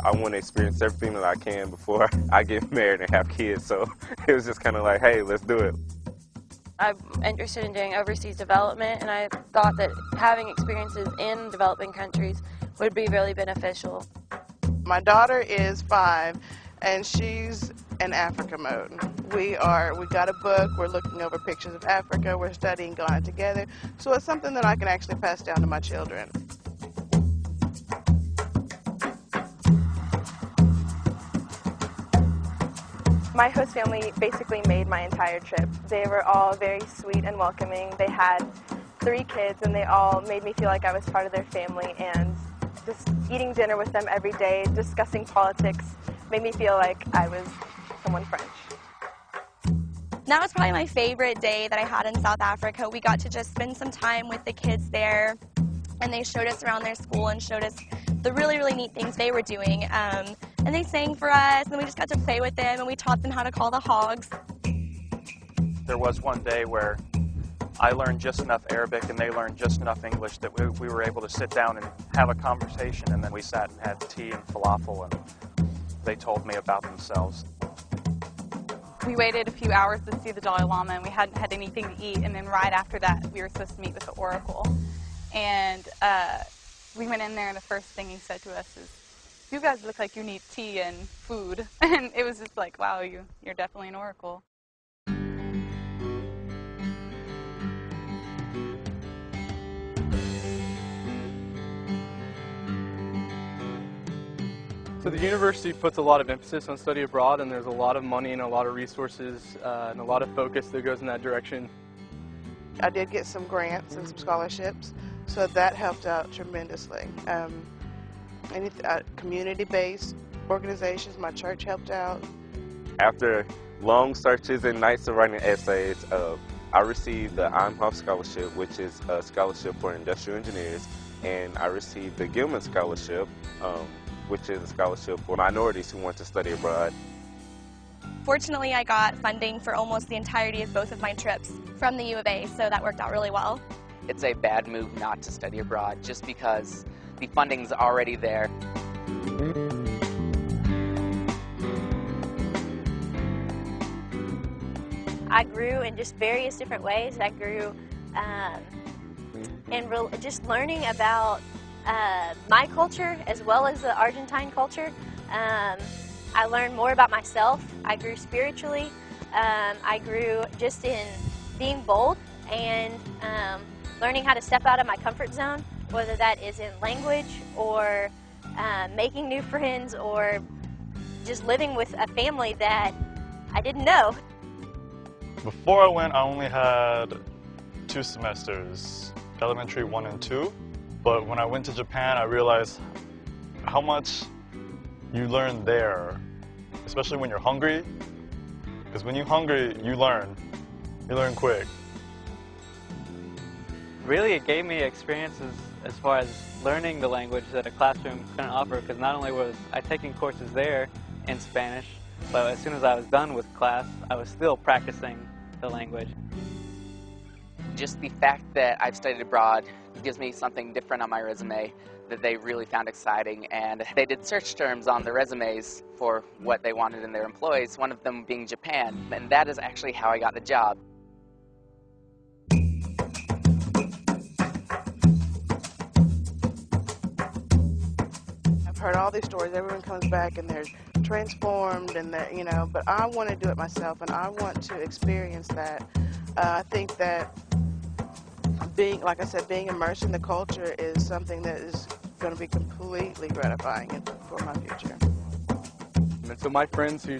I want to experience everything that I can before I get married and have kids. So it was just kind of like, hey, let's do it. I'm interested in doing overseas development, and I thought that having experiences in developing countries would be really beneficial. My daughter is 5, and she's in Africa mode. We got a book, we're looking over pictures of Africa, we're studying Ghana together, so it's something that I can actually pass down to my children. My host family basically made my entire trip. They were all very sweet and welcoming. They had 3 kids, and they all made me feel like I was part of their family, and just eating dinner with them every day, discussing politics, made me feel like I was someone French. That was probably my favorite day that I had in South Africa. We got to just spend some time with the kids there, and they showed us around their school and showed us the really, really neat things they were doing. And they sang for us, and we just got to play with them, and we taught them how to call the hogs. There was one day where I learned just enough Arabic and they learned just enough English that we were able to sit down and have a conversation, and then we sat and had tea and falafel, and they told me about themselves. We waited a few hours to see the Dalai Lama, and we hadn't had anything to eat, and then right after that we were supposed to meet with the Oracle. And we went in there, and the first thing he said to us is, "You guys look like you need tea and food." And it was just like, wow, you're definitely an oracle. So the university puts a lot of emphasis on study abroad, and there's a lot of money and a lot of resources and a lot of focus that goes in that direction. I did get some grants and some scholarships, so that helped out tremendously. Community-based organizations, my church helped out. After long searches and nights of writing essays, I received the Imhoff Scholarship, which is a scholarship for industrial engineers, and I received the Gilman Scholarship, which is a scholarship for minorities who want to study abroad. Fortunately, I got funding for almost the entirety of both of my trips from the U of A, so that worked out really well. It's a bad move not to study abroad just because the funding's already there. I grew in just various different ways. I grew in just learning about my culture as well as the Argentine culture. I learned more about myself. I grew spiritually. I grew just in being bold and learning how to step out of my comfort zone, whether that is in language or making new friends or just living with a family that I didn't know. Before I went, I only had 2 semesters, elementary 1 and 2. But when I went to Japan, I realized how much you learn there, especially when you're hungry. Because when you're hungry, you learn quick. Really, it gave me experiences as far as learning the language that a classroom couldn't offer, because not only was I taking courses there in Spanish, but as soon as I was done with class, I was still practicing the language. Just the fact that I've studied abroad gives me something different on my resume that they really found exciting, and they did search terms on the resumes for what they wanted in their employees, one of them being Japan, and that is actually how I got the job. I've heard all these stories. Everyone comes back and they're transformed, and but I want to do it myself, and I want to experience that. I think that like I said, being immersed in the culture is something that is going to be completely gratifying for my future. And so my friends who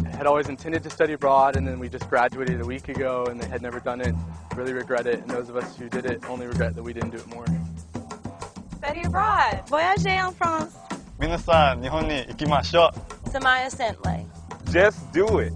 had always intended to study abroad, and then we just graduated a week ago and they had never done it, really regret it. And those of us who did it only regret that we didn't do it more. Study abroad. Voyager en France. 皆さん、日本に行きましょう。Samaya Sentley. Just do it.